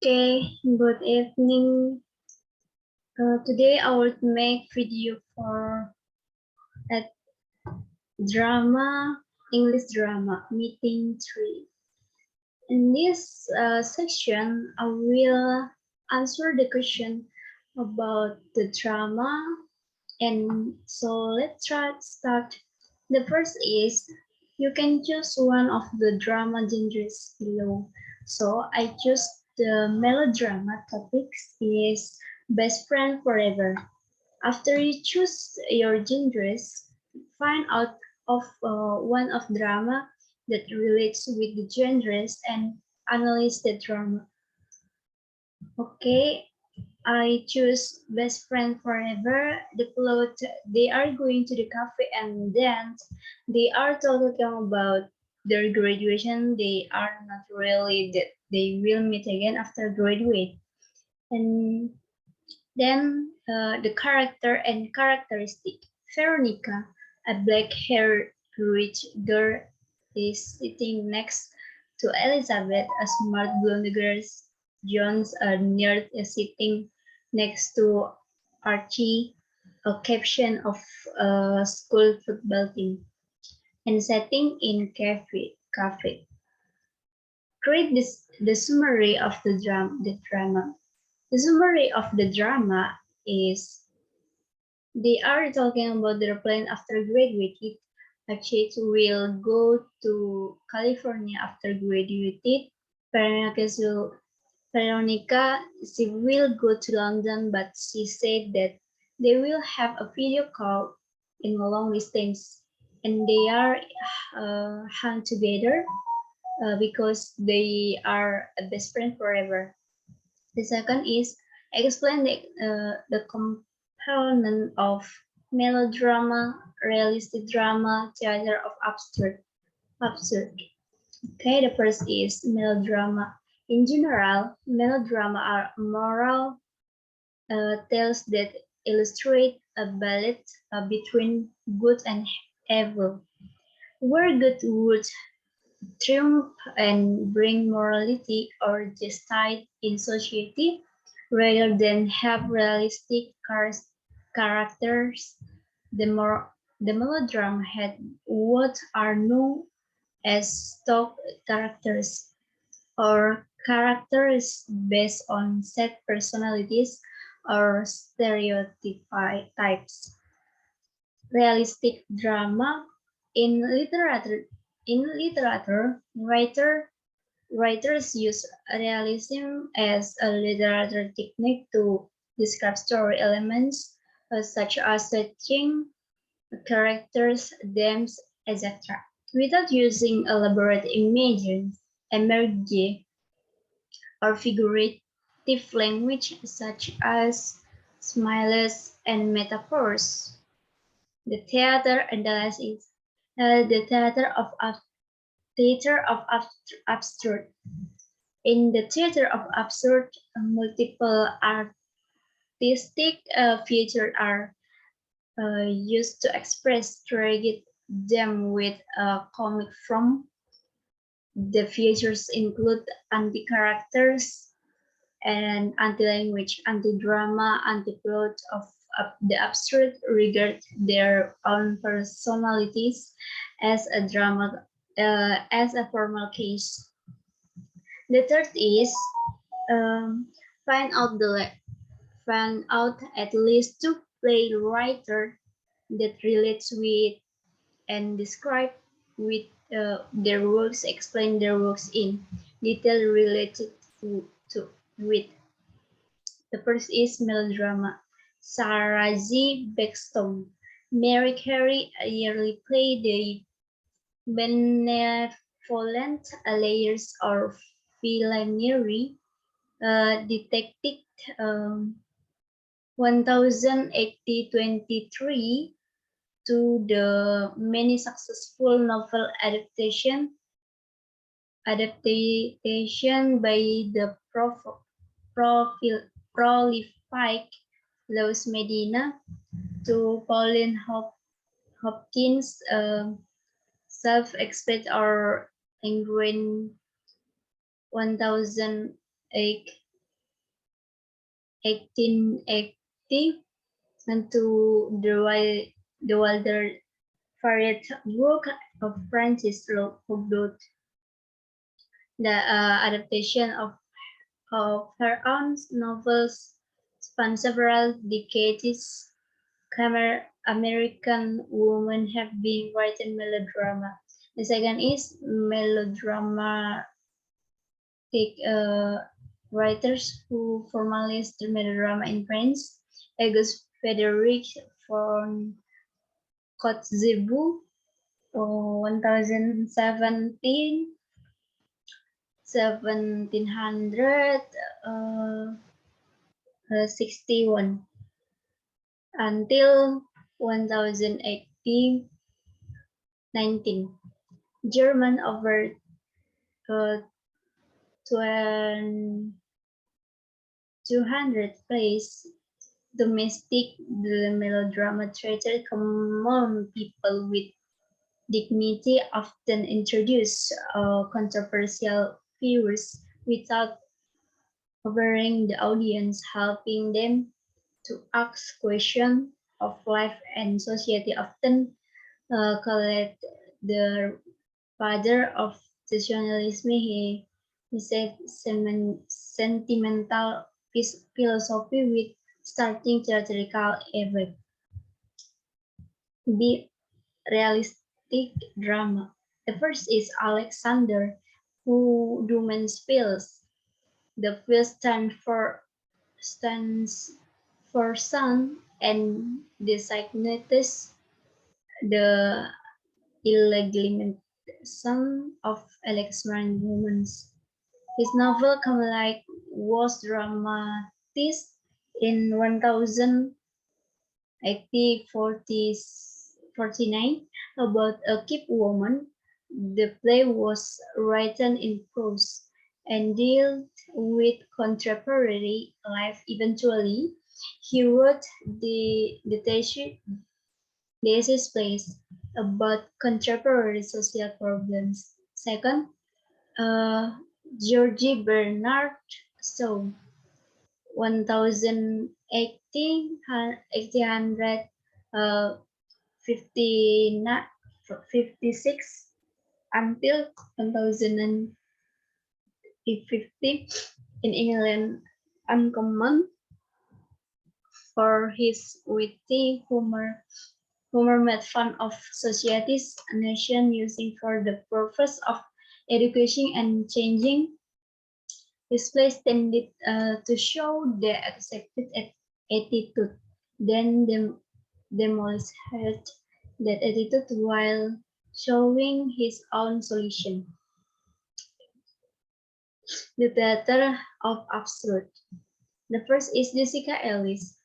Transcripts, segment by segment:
Okay, good evening. Today I will make video for a drama, English drama, meeting 3. In this section, I will answer the question about the drama. And so let's try to start. The first is, you can choose one of the drama genres below. So I choose the melodrama topics is best friend forever. After you choose your genres, find out of one of drama that relates with the genres and analyze the drama. Okay, I choose best friend forever. The plot, they are going to the cafe and then they are talking about their graduation. They are not really that they will meet again after graduate. And then the character and characteristic. Veronica, a black-haired rich girl, is sitting next to Elizabeth, a smart blonde girl. John's a nerd is sitting next to Archie, a caption of a school football team, and setting in cafe. Create the summary of the drama. The summary of the drama is they are talking about their plan after graduating. Achit will go to California after graduated. Veronica, she will go to London, but she said that they will have a video call in a long distance, and they are hung together because they are a best friend forever. The second is explain the component of melodrama, realistic drama, theater of absurd. Okay, the first is melodrama. In general, melodrama are moral tales that illustrate a balance between good and evil, where good would triumph and bring morality or justice in society, rather than have realistic characters. The melodrama had what are known as stock characters, or characters based on set personalities or stereotypes. Realistic drama in literature, writers use realism as a literary technique to describe story elements such as setting, characters, themes, etc. without using elaborate imagery or figurative language such as smiles and metaphors. The theater analysis, the theater of absurd. In the theater of absurd, multiple artistic features are used to express tragedy them with a comic from. The features include anti-characters and anti-language, anti-drama, anti-plot of the absurd regard their own personalities as a drama, as a formal case. The third is um, find out find out at least two playwrights that relates with and describe with their works, explain their works in detail related to with. The first is melodrama. Sarazi Beckstone, Mary Carey, a yearly play, the benevolent layers of villainy, detected um, 1080-23 to the many successful novel adaptation by the prolific Los Medina to Pauline Hopkins, self-expect or ingrained 1008 1880 and to the Walter Farrier book of Francis Hogdot, the adaptation of her own novels span several decades. American women have been writing melodrama. The second is melodramatic writers who formalized the melodrama in France. Auguste Frederick von Kotzebue, 1017 1761 until 1018 19. German over uh, 200 plays domestic the melodrama treated common people with dignity, often introduce controversial views without covering the audience, helping them to ask questions of life and society. Often called the father of nationalism, he said sentimental philosophy with starting theatrical effect. B. Realistic drama. The first is Alexander, who Duman's Fields. The field stands for sun and designates the illegitimate son of Alexander Duman's. His novel Carmelite was dramatized in 1049 about a keep woman. The play was written in prose and dealt with contemporary life. Eventually, he wrote the thesis plays about contemporary social problems. Second, uh, Georgie Bernard Shaw, 1856 until 1050 in England, uncommon for his witty humor. Homer made fun of society's nation using for the purpose of education and changing. His plays tended to show the accepted attitude, then demolish that attitude while showing his own solution. The theater of absurd. The first is Jessica Ellis.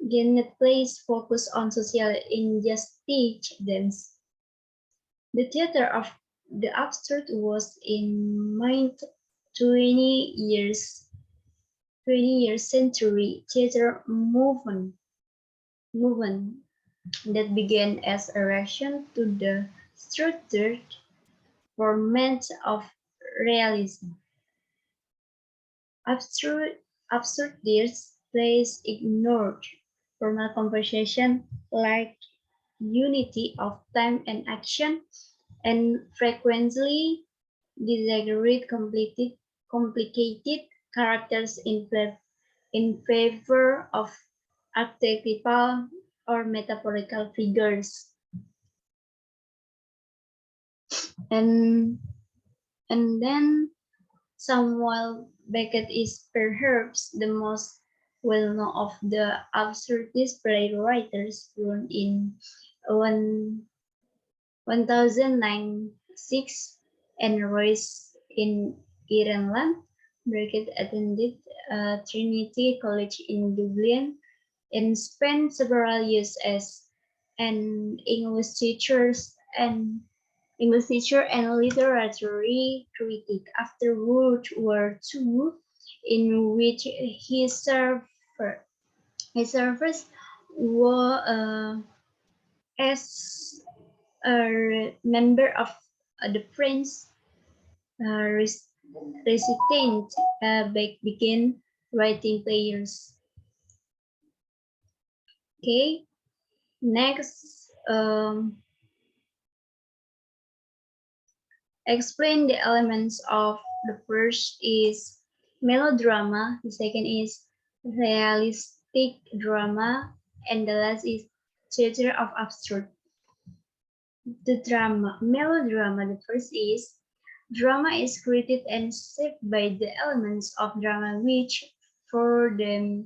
Janet plays focus on social injustice dance. The theater of the absurd was in mind 20 years 20th century theater movement that began as a reaction to the structured format of realism. Absurd, absurdities plays ignored formal composition like unity of time and action and frequently exaggerate complicated characters in favor of archetypal or metaphorical figures. And and then Samuel Beckett is perhaps the most well-known of the absurdist playwrights, born in 1096 and raised in Ireland. Beckett attended Trinity College in Dublin and spent several years as an and English teacher and literary critic. After World War II, in which he served as a member of the French resistance, began writing plays. Okay, next, explain the elements of the first is melodrama, the second is realistic drama, and the last is theater of absurd. The melodrama, the first is drama is created and shaped by the elements of drama which, for the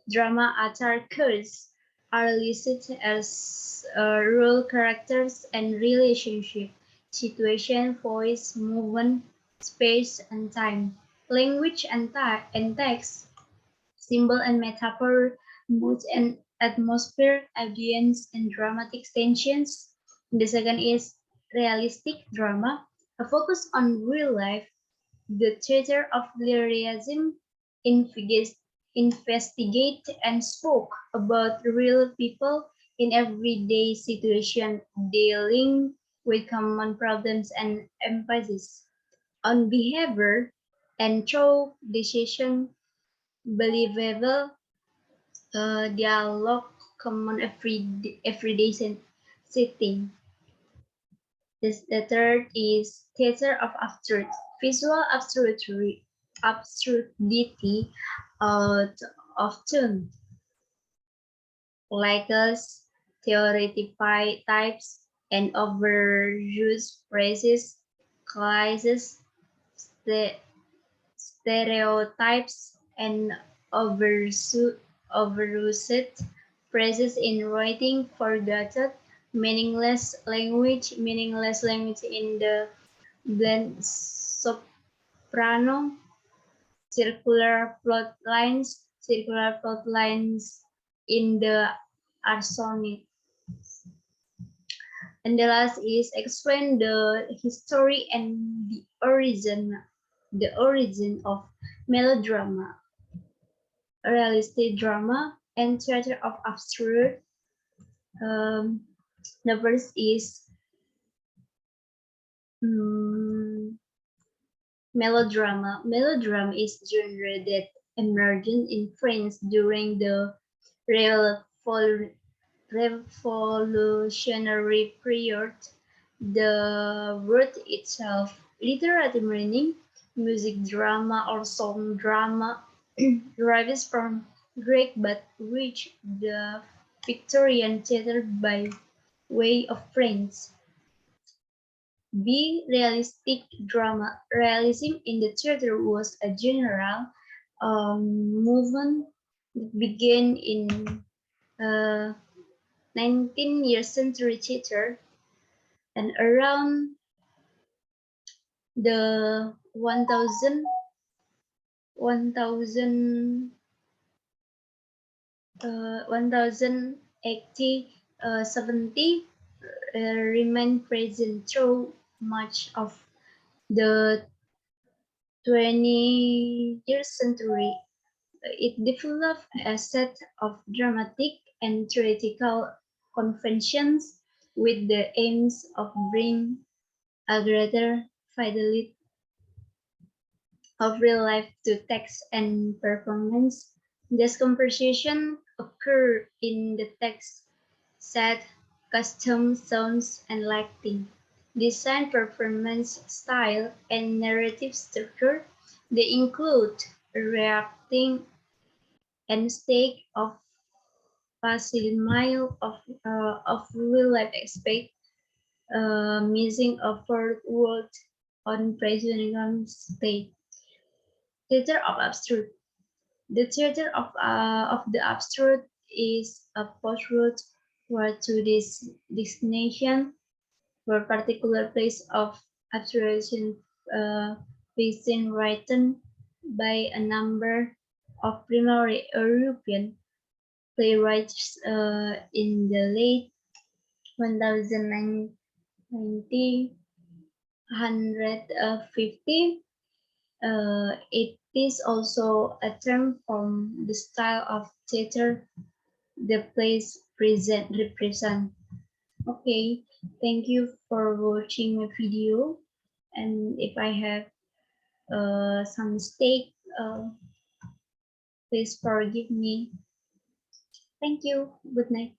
drama occurs, are listed as role characters and relationship, situation, voice, movement, space and time, language and text, symbol and metaphor, mood and atmosphere, audience and dramatic tensions. The second is realistic drama, a focus on real life. The theater of realism investigate and spoke about real people in everyday situation, dealing with common problems and emphasis on behavior and through decision believable dialogue common everyday setting. The third is theater of absurd, visual absurdity of tune, like us, theoretify types, and overused phrases, classes, stereotypes, and overused phrases in writing, forgotten, meaningless language in the blend soprano, circular plot lines in the arsonic. And the last is explain the history and the origin of melodrama, realistic drama, and theater of absurd. Um, the first is mm, melodrama. Melodrama is genre that emerged in France during the revolutionary period. The word itself, literary meaning, music drama or song drama, derives from Greek but reached the Victorian theatre by way of French. B. Realistic drama. Realism in the theatre was a general movement that began in uh, 19th century theatre and around the 1080 70 remain present through much of the 20th century. It developed a set of dramatic and theoretical conventions with the aims of bringing a greater fidelity of real life to text and performance. This conversation occur in the text, set, custom, sounds, and lighting, design, performance, style, and narrative structure. They include reacting and stake of facsimile of real life aspect, missing a fourth word on presenting state. Theater of absurd. The theater of the absurd is a post-route word to this destination for particular place of absurdation within written by a number of primary European playwrights in the late 1090 150. It is also a term from the style of theater the plays represent. Okay, thank you for watching my video. And if I have some mistake, please forgive me. Thank you. Good night.